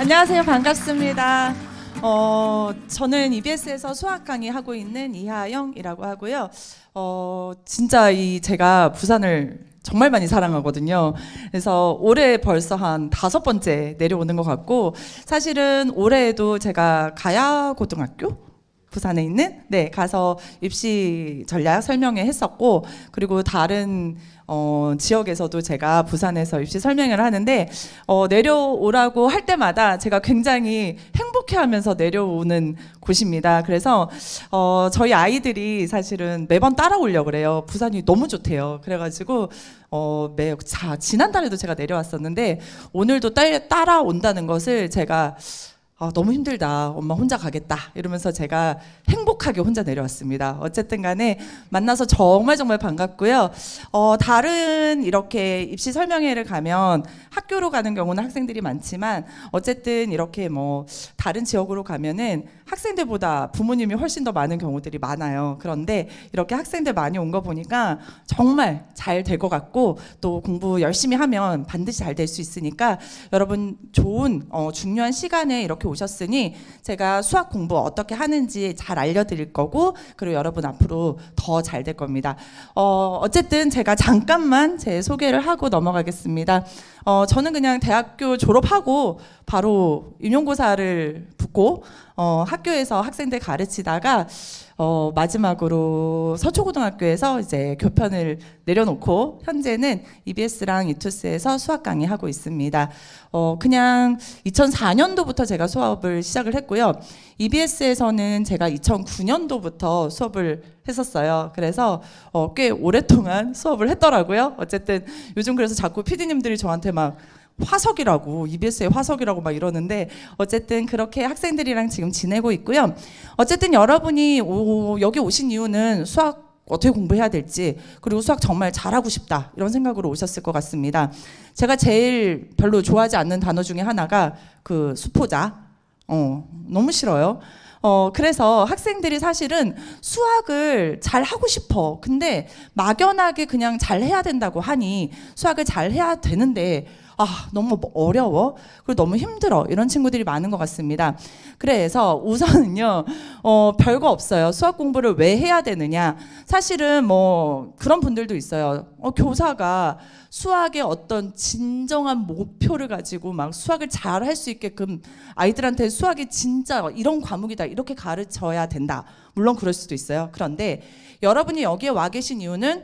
안녕하세요. 반갑습니다. 저는 EBS에서 수학 강의 하고 있는 이하영이라고 하고요. 진짜 제가 부산을 정말 많이 사랑하거든요. 그래서 올해 벌써 한 5번째 내려오는 것 같고, 사실은 올해에도 제가 가야고등학교? 부산에 있는 가서 입시 전략 설명회 했었고, 그리고 다른 지역에서도 제가 부산에서 입시 설명을 하는데, 내려오라고 할 때마다 제가 굉장히 행복해하면서 내려오는 곳입니다. 그래서 저희 아이들이 사실은 매번 따라오려고 그래요. 부산이 너무 좋대요. 그래가지고 지난달에도 제가 내려왔었는데, 오늘도 따라온다는 것을 제가 너무 힘들다. 엄마 혼자 가겠다. 이러면서 제가 행복하게 혼자 내려왔습니다. 어쨌든 간에 만나서 정말 반갑고요. 다른 이렇게 입시 설명회를 가면 학교로 가는 경우는 학생들이 많지만, 어쨌든 이렇게 다른 지역으로 가면은 학생들보다 부모님이 훨씬 더 많은 경우들이 많아요. 그런데 이렇게 학생들 많이 온 거 보니까 정말 잘 될 것 같고, 또 공부 열심히 하면 반드시 잘 될 수 있으니까 여러분 좋은 중요한 시간에 이렇게 오셨으니 제가 수학 공부 어떻게 하는지 잘 알려드릴 거고, 그리고 여러분 앞으로 더 잘 될 겁니다. 어쨌든 제가 잠깐만 제 소개를 하고 넘어가겠습니다. 저는 그냥 대학교 졸업하고 바로 임용고사를 붙고 학교에서 학생들 가르치다가 마지막으로 서초고등학교에서 이제 교편을 내려놓고 현재는 EBS랑 이투스에서 수학 강의 하고 있습니다. 그냥 2004년도부터 제가 수업을 시작을 했고요. EBS에서는 제가 2009년도부터 수업을 했었어요. 그래서 꽤 오랫동안 수업을 했더라고요. 어쨌든 요즘 그래서 자꾸 PD님들이 저한테 막 화석이라고, EBS의 화석이라고 막 이러는데, 어쨌든 그렇게 학생들이랑 지금 지내고 있고요. 어쨌든 여러분이 여기 오신 이유는 수학 어떻게 공부해야 될지, 그리고 수학 정말 잘하고 싶다, 이런 생각으로 오셨을 것 같습니다. 제가 제일 별로 좋아하지 않는 단어 중에 하나가 그 수포자. 너무 싫어요. 그래서 학생들이 사실은 수학을 잘 하고 싶어. 근데 막연하게 그냥 잘 해야 된다고 하니 수학을 잘 해야 되는데 너무 어려워. 그리고 너무 힘들어. 이런 친구들이 많은 것 같습니다. 그래서 우선은요, 별거 없어요. 수학 공부를 왜 해야 되느냐. 사실은 그런 분들도 있어요. 교사가 수학의 어떤 진정한 목표를 가지고 막 수학을 잘 할 수 있게끔 아이들한테 수학이 진짜 이런 과목이다, 이렇게 가르쳐야 된다. 물론 그럴 수도 있어요. 그런데 여러분이 여기에 와 계신 이유는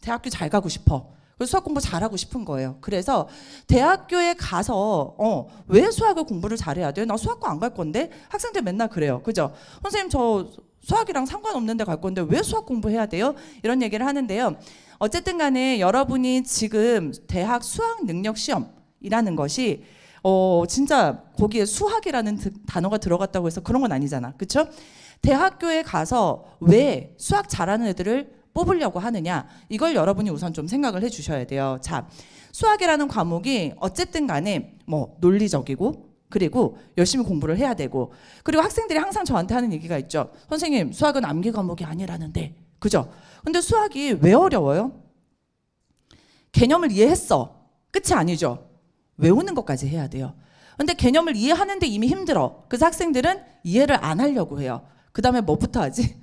대학교 잘 가고 싶어. 수학 공부 잘하고 싶은 거예요. 그래서 대학교에 가서 왜 수학을 공부를 잘해야 돼요? 나 수학과 안 갈 건데? 학생들 맨날 그래요. 그죠? 선생님, 저 수학이랑 상관없는데 갈 건데 왜 수학 공부해야 돼요? 이런 얘기를 하는데요. 어쨌든 간에 여러분이 지금 대학 수학 능력 시험이라는 것이 진짜 거기에 수학이라는 단어가 들어갔다고 해서 그런 건 아니잖아. 그렇죠? 대학교에 가서 왜 수학 잘하는 애들을 뽑으려고 하느냐, 이걸 여러분이 우선 좀 생각을 해 주셔야 돼요. 자, 수학이라는 과목이 어쨌든 간에 논리적이고, 그리고 열심히 공부를 해야 되고, 그리고 학생들이 항상 저한테 하는 얘기가 있죠. 선생님, 수학은 암기 과목이 아니라는데. 그죠? 근데 수학이 왜 어려워요? 개념을 이해했어. 끝이 아니죠. 외우는 것까지 해야 돼요. 근데 개념을 이해하는데 이미 힘들어. 그래서 학생들은 이해를 안 하려고 해요. 그 다음에 뭐부터 하지?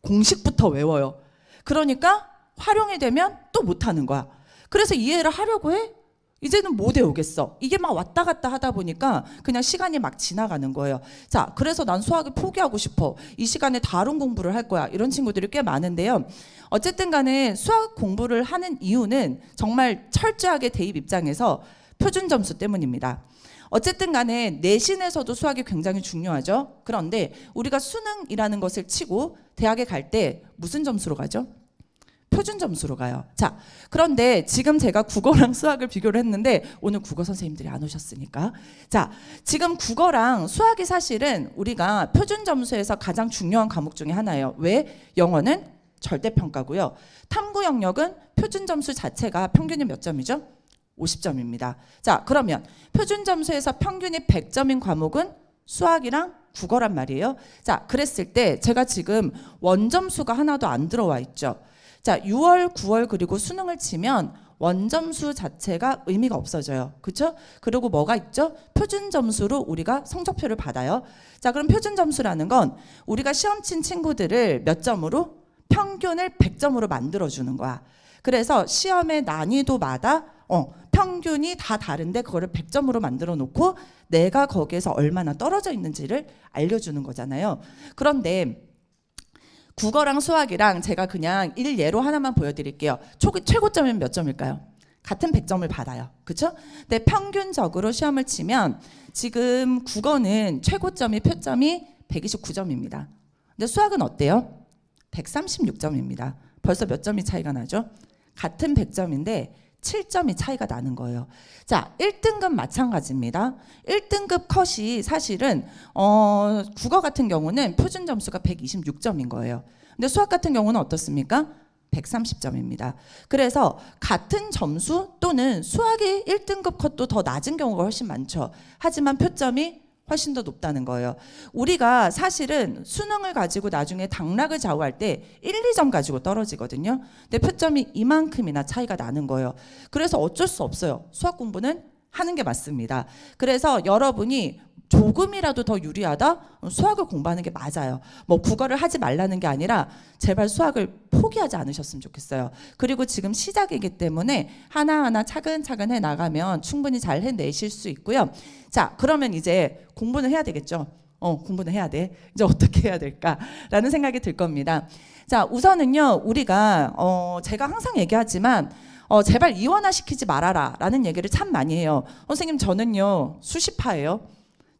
공식부터 외워요. 그러니까 활용이 되면 또 못하는 거야. 그래서 이해를 하려고 해? 이제는 못 외우겠어. 이게 막 왔다 갔다 하다 보니까 그냥 시간이 막 지나가는 거예요. 자, 그래서 난 수학을 포기하고 싶어. 이 시간에 다른 공부를 할 거야. 이런 친구들이 꽤 많은데요. 어쨌든 간에 수학 공부를 하는 이유는 정말 철저하게 대입 입장에서 표준 점수 때문입니다. 어쨌든 간에 내신에서도 수학이 굉장히 중요하죠. 그런데 우리가 수능이라는 것을 치고 대학에 갈 때 무슨 점수로 가죠? 표준 점수로 가요. 자, 그런데 지금 제가 국어랑 수학을 비교를 했는데, 오늘 국어 선생님들이 안 오셨으니까, 자, 지금 국어랑 수학이 사실은 우리가 표준 점수에서 가장 중요한 과목 중에 하나예요. 왜? 영어는 절대평가고요. 탐구 영역은 표준 점수 자체가 평균이 몇 점이죠? 50점입니다. 자, 그러면 표준 점수에서 평균이 100점인 과목은 수학이랑 국어란 말이에요. 자, 그랬을 때 제가 지금 원점수가 하나도 안 들어와 있죠. 자, 6월, 9월 그리고 수능을 치면 원점수 자체가 의미가 없어져요. 그렇죠? 그리고 뭐가 있죠? 표준 점수로 우리가 성적표를 받아요. 자, 그럼 표준 점수라는 건 우리가 시험 친 친구들을 몇 점으로? 평균을 100점으로 만들어주는 거야. 그래서 시험의 난이도마다 평균이 다 다른데 그거를 100점으로 만들어 놓고 내가 거기에서 얼마나 떨어져 있는지를 알려주는 거잖아요. 그런데 국어랑 수학이랑 제가 그냥 일예로 하나만 보여드릴게요. 최고점은 몇 점일까요? 같은 100점을 받아요. 그렇죠? 근데 평균적으로 시험을 치면 지금 국어는 최고점이 표점이 129점입니다. 근데 수학은 어때요? 136점입니다. 벌써 몇 점이 차이가 나죠? 같은 100점인데 7점이 차이가 나는 거예요. 자, 1등급 마찬가지입니다. 1등급 컷이 사실은 국어 같은 경우는 표준 점수가 126점인 거예요. 근데 수학 같은 경우는 어떻습니까? 130점입니다. 그래서 같은 점수 또는 수학의 1등급 컷도 더 낮은 경우가 훨씬 많죠. 하지만 표점이 훨씬 더 높다는 거예요. 우리가 사실은 수능을 가지고 나중에 당락을 좌우할 때 1, 2점 가지고 떨어지거든요. 근데 표점이 이만큼이나 차이가 나는 거예요. 그래서 어쩔 수 없어요. 수학 공부는 하는 게 맞습니다. 그래서 여러분이 조금이라도 더 유리하다? 수학을 공부하는 게 맞아요. 뭐 국어를 하지 말라는 게 아니라 제발 수학을 포기하지 않으셨으면 좋겠어요. 그리고 지금 시작이기 때문에 하나하나 차근차근 해 나가면 충분히 잘 해내실 수 있고요. 자, 그러면 이제 공부는 해야 되겠죠. 공부는 해야 돼. 이제 어떻게 해야 될까라는 생각이 들 겁니다. 자, 우선은요, 우리가 제가 항상 얘기하지만 제발 이원화 시키지 말아라 라는 얘기를 참 많이 해요. 선생님, 저는요 수시파예요.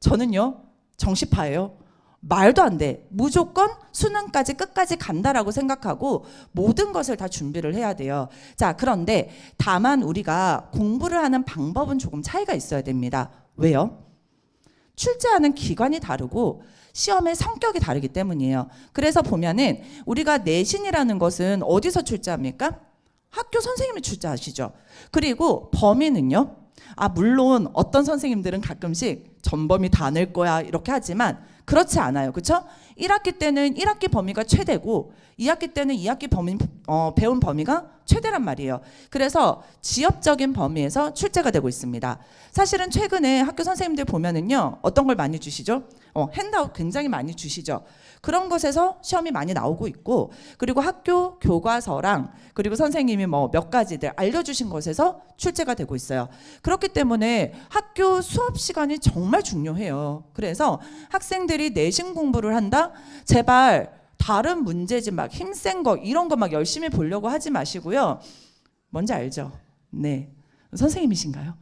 저는요 정시파예요. 말도 안 돼. 무조건 수능까지 끝까지 간다라고 생각하고 모든 것을 다 준비를 해야 돼요. 자, 그런데 다만 우리가 공부를 하는 방법은 조금 차이가 있어야 됩니다. 왜요? 출제하는 기관이 다르고 시험의 성격이 다르기 때문이에요. 그래서 보면은 우리가 내신이라는 것은 어디서 출제합니까? 학교 선생님이 출제하시죠. 그리고 범위는요? 물론 어떤 선생님들은 가끔씩 전범위 다 낼 거야 이렇게 하지만 그렇지 않아요. 그렇죠? 1학기 때는 1학기 범위가 최대고 2학기 때는 2학기 배운 범위가 최대란 말이에요. 그래서 지역적인 범위에서 출제가 되고 있습니다. 사실은 최근에 학교 선생님들 보면은요, 어떤 걸 많이 주시죠? 핸드아웃 굉장히 많이 주시죠. 그런 것에서 시험이 많이 나오고 있고, 그리고 학교 교과서랑 그리고 선생님이 뭐 몇 가지들 알려주신 것에서 출제가 되고 있어요. 그렇기 때문에 학교 수업 시간이 정말 중요해요. 그래서 학생들이 내신 공부를 한다? 제발 다른 문제집 막 힘센 거 이런 거 막 열심히 보려고 하지 마시고요. 뭔지 알죠? 네. 선생님이신가요?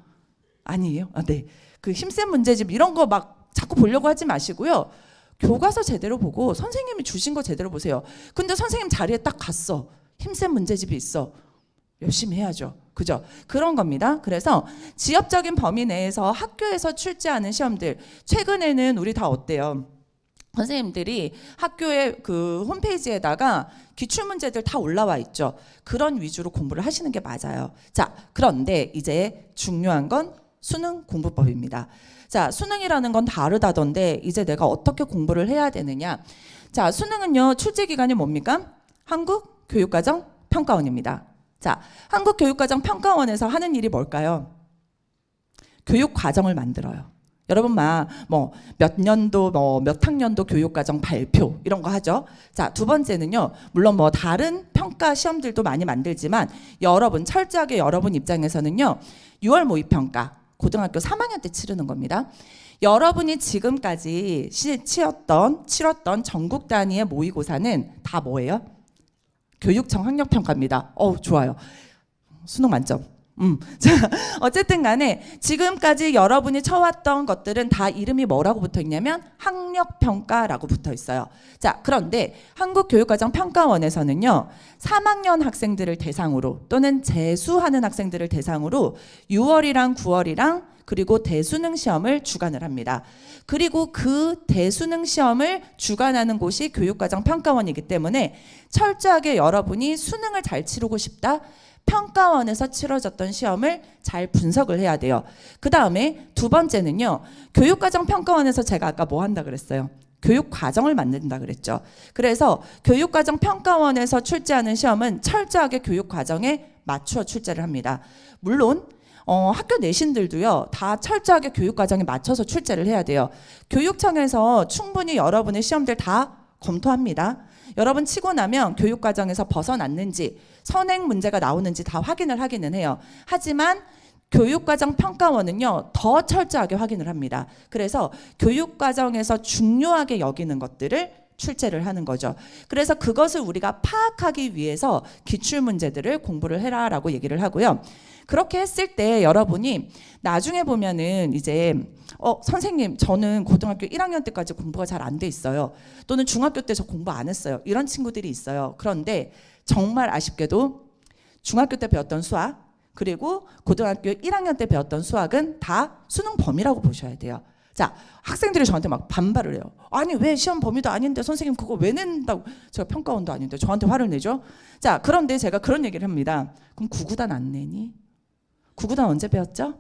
아니에요? 네. 그 힘센 문제집 이런 거 막 자꾸 보려고 하지 마시고요. 교과서 제대로 보고 선생님이 주신 거 제대로 보세요. 근데 선생님 자리에 딱 갔어. 힘센 문제집이 있어. 열심히 해야죠. 그죠? 그런 겁니다. 그래서 지역적인 범위 내에서 학교에서 출제하는 시험들, 최근에는 우리 다 어때요? 선생님들이 학교의 그 홈페이지에다가 기출문제들 다 올라와 있죠. 그런 위주로 공부를 하시는 게 맞아요. 자, 그런데 이제 중요한 건 수능 공부법입니다. 자, 수능이라는 건 다르다던데 이제 내가 어떻게 공부를 해야 되느냐. 자, 수능은요, 출제기관이 뭡니까? 한국교육과정평가원입니다. 자, 한국교육과정평가원에서 하는 일이 뭘까요? 교육과정을 만들어요. 여러분 몇 년도 몇 학년도 교육과정 발표 이런 거 하죠. 자, 두 번째는요, 물론 다른 평가 시험들도 많이 만들지만 철저하게 여러분 입장에서는요, 6월 모의평가 고등학교 3학년 때 치르는 겁니다. 여러분이 지금까지 치렀던 전국 단위의 모의고사는 다 뭐예요? 교육청 학력평가입니다. 좋아요. 수능 만점. 자, 어쨌든 간에 지금까지 여러분이 쳐왔던 것들은 다 이름이 뭐라고 붙어 있냐면 학력평가라고 붙어 있어요. 자, 그런데 한국교육과정평가원에서는요, 3학년 학생들을 대상으로 또는 재수하는 학생들을 대상으로 6월이랑 9월이랑 그리고 대수능 시험을 주관을 합니다. 그리고 그 대수능 시험을 주관하는 곳이 교육과정평가원이기 때문에 철저하게 여러분이 수능을 잘 치르고 싶다, 평가원에서 치러졌던 시험을 잘 분석을 해야 돼요. 그 다음에 두 번째는요, 교육과정평가원에서 제가 아까 뭐 한다 그랬어요? 교육 과정을 만든다 그랬죠. 그래서 교육과정 평가원에서 출제하는 시험은 철저하게 교육 과정에 맞추어 출제를 합니다. 물론 학교 내신들도요, 다 철저하게 교육 과정에 맞춰서 출제를 해야 돼요. 교육청에서 충분히 여러분의 시험들 다 검토합니다. 여러분 치고 나면 교육 과정에서 벗어났는지 선행 문제가 나오는지 다 확인을 하기는 해요. 하지만 교육과정 평가원은요, 더 철저하게 확인을 합니다. 그래서 교육과정에서 중요하게 여기는 것들을 출제를 하는 거죠. 그래서 그것을 우리가 파악하기 위해서 기출문제들을 공부를 해라라고 얘기를 하고요. 그렇게 했을 때 여러분이 나중에 보면은 이제 선생님 저는 고등학교 1학년 때까지 공부가 잘 안 돼 있어요. 또는 중학교 때 저 공부 안 했어요. 이런 친구들이 있어요. 그런데 정말 아쉽게도 중학교 때 배웠던 수학 그리고 고등학교 1학년 때 배웠던 수학은 다 수능 범위라고 보셔야 돼요. 자, 학생들이 저한테 막 반발을 해요. 아니 왜 시험 범위도 아닌데 선생님 그거 왜 낸다고. 제가 평가원도 아닌데 저한테 화를 내죠. 자, 그런데 제가 그런 얘기를 합니다. 그럼 구구단 안 내니? 구구단 언제 배웠죠?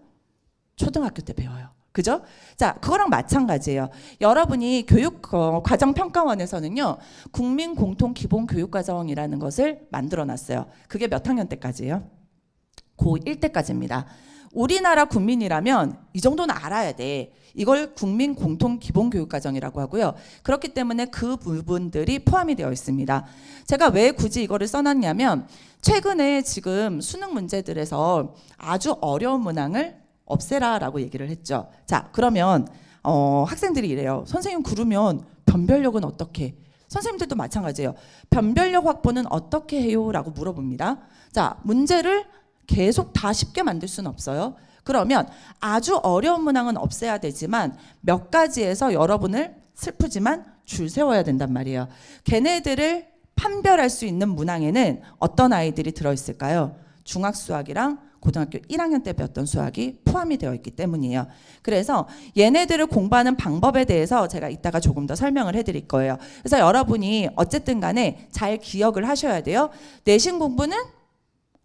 초등학교 때 배워요. 그죠? 자, 그거랑 마찬가지예요. 여러분이 교육과정평가원에서는요, 국민공통기본교육과정이라는 것을 만들어놨어요. 그게 몇 학년 때까지예요? 고1 때까지입니다. 우리나라 국민이라면 이 정도는 알아야 돼. 이걸 국민공통기본교육과정이라고 하고요. 그렇기 때문에 그 부분들이 포함이 되어 있습니다. 제가 왜 굳이 이거를 써놨냐면 최근에 지금 수능 문제들에서 아주 어려운 문항을 없애라라고 얘기를 했죠. 자, 그러면 학생들이 이래요. 선생님 그러면 변별력은 어떻게? 선생님들도 마찬가지예요. 변별력 확보는 어떻게 해요? 라고 물어봅니다. 자, 문제를 계속 다 쉽게 만들 수는 없어요. 그러면 아주 어려운 문항은 없애야 되지만 몇 가지에서 여러분을 슬프지만 줄 세워야 된단 말이에요. 걔네들을 판별할 수 있는 문항에는 어떤 아이들이 들어있을까요? 중학수학이랑 고등학교 1학년 때 배웠던 수학이 포함이 되어 있기 때문이에요. 그래서 얘네들을 공부하는 방법에 대해서 제가 이따가 조금 더 설명을 해드릴 거예요. 그래서 여러분이 어쨌든 간에 잘 기억을 하셔야 돼요. 내신 공부는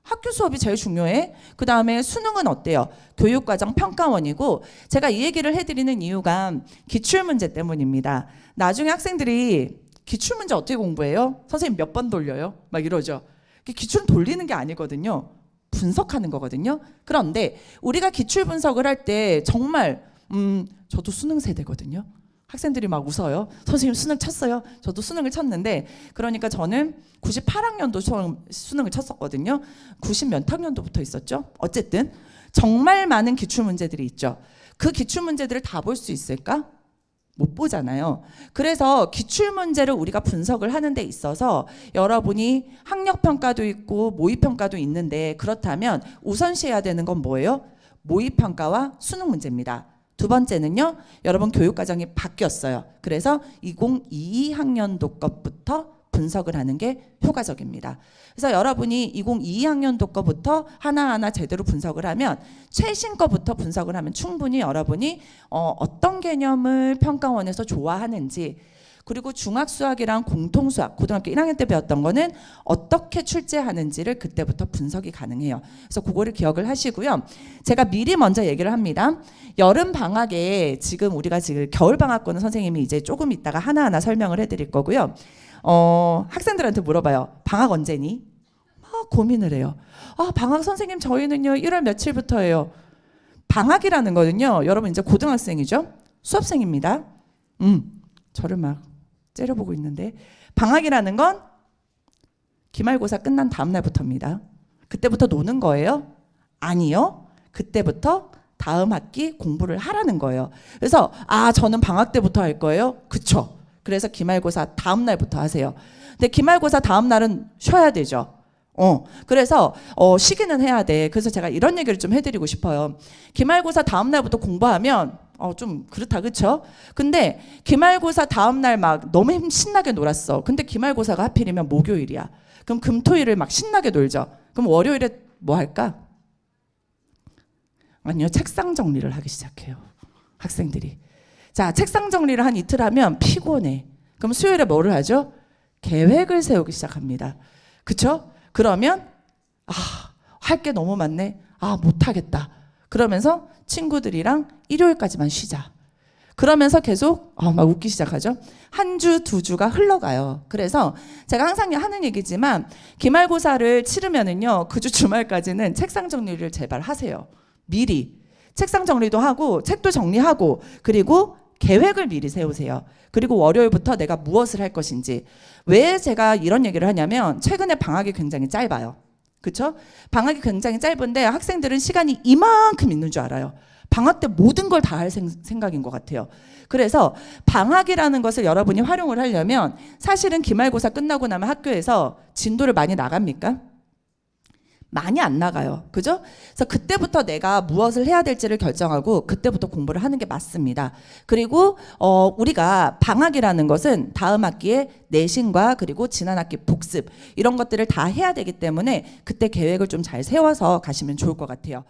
학교 수업이 제일 중요해. 그 다음에 수능은 어때요? 교육과정 평가원이고, 제가 이 얘기를 해드리는 이유가 기출문제 때문입니다. 나중에 학생들이 기출문제 어떻게 공부해요? 선생님 몇 번 돌려요? 막 이러죠. 기출은 돌리는 게 아니거든요. 분석하는 거거든요. 그런데 우리가 기출 분석을 할 때 정말 저도 수능 세대거든요. 학생들이 막 웃어요. 선생님 수능 쳤어요? 저도 수능을 쳤는데, 그러니까 저는 98학년도 수능을 쳤었거든요. 90 몇 학년도부터 있었죠. 어쨌든 정말 많은 기출 문제들이 있죠. 그 기출 문제들을 다 볼 수 있을까? 못 보잖아요. 그래서 기출 문제를 우리가 분석을 하는 데 있어서 여러분이 학력평가도 있고 모의평가도 있는데, 그렇다면 우선시해야 되는 건 뭐예요? 모의평가와 수능 문제입니다. 두 번째는요, 여러분 교육과정이 바뀌었어요. 그래서 2022학년도 것부터 분석을 하는 게 효과적입니다. 그래서 여러분이 2022학년도 거부터 하나하나 제대로 분석을 하면, 최신 거부터 분석을 하면 충분히 여러분이 어떤 개념을 평가원에서 좋아하는지, 그리고 중학수학이랑 공통수학, 고등학교 1학년 때 배웠던 거는 어떻게 출제하는지를 그때부터 분석이 가능해요. 그래서 그거를 기억을 하시고요. 제가 미리 먼저 얘기를 합니다. 여름 방학에 우리가 지금 겨울 방학 거는 선생님이 이제 조금 있다가 하나하나 설명을 해드릴 거고요. 학생들한테 물어봐요. 방학 언제니? 막 고민을 해요. 방학 선생님 저희는요 1월 며칠부터예요. 방학이라는 거는요, 여러분 이제 고등학생이죠? 수업생입니다. 저를 막 째려보고 있는데, 방학이라는 건 기말고사 끝난 다음 날부터입니다. 그때부터 노는 거예요? 아니요. 그때부터 다음 학기 공부를 하라는 거예요. 그래서 저는 방학 때부터 할 거예요? 그쵸. 그래서 기말고사 다음 날부터 하세요. 근데 기말고사 다음 날은 쉬어야 되죠. 그래서 쉬기는 해야 돼. 그래서 제가 이런 얘기를 좀 해드리고 싶어요. 기말고사 다음 날부터 공부하면 좀 그렇다, 그쵸? 근데 기말고사 다음 날 막 너무 신나게 놀았어. 근데 기말고사가 하필이면 목요일이야. 그럼 금토일을 막 신나게 놀죠. 그럼 월요일에 뭐 할까? 아니요, 책상 정리를 하기 시작해요, 학생들이. 자, 책상 정리를 한 이틀 하면 피곤해. 그럼 수요일에 뭐를 하죠? 계획을 세우기 시작합니다. 그쵸? 그러면 할 게 너무 많네. 못하겠다. 그러면서 친구들이랑 일요일까지만 쉬자. 그러면서 계속 막 웃기 시작하죠. 한 주, 두 주가 흘러가요. 그래서 제가 항상 하는 얘기지만 기말고사를 치르면은요, 그 주 주말까지는 책상 정리를 제발 하세요. 미리 책상 정리도 하고 책도 정리하고 그리고 계획을 미리 세우세요. 그리고 월요일부터 내가 무엇을 할 것인지. 왜 제가 이런 얘기를 하냐면 최근에 방학이 굉장히 짧아요. 그렇죠? 방학이 굉장히 짧은데 학생들은 시간이 이만큼 있는 줄 알아요. 방학 때 모든 걸 다 할 생각인 것 같아요. 그래서 방학이라는 것을 여러분이 활용을 하려면 사실은 기말고사 끝나고 나면 학교에서 진도를 많이 나갑니까? 많이 안 나가요. 그죠? 그래서 그때부터 내가 무엇을 해야 될지를 결정하고 그때부터 공부를 하는 게 맞습니다. 그리고 우리가 방학이라는 것은 다음 학기에 내신과 그리고 지난 학기 복습 이런 것들을 다 해야 되기 때문에 그때 계획을 좀 잘 세워서 가시면 좋을 것 같아요.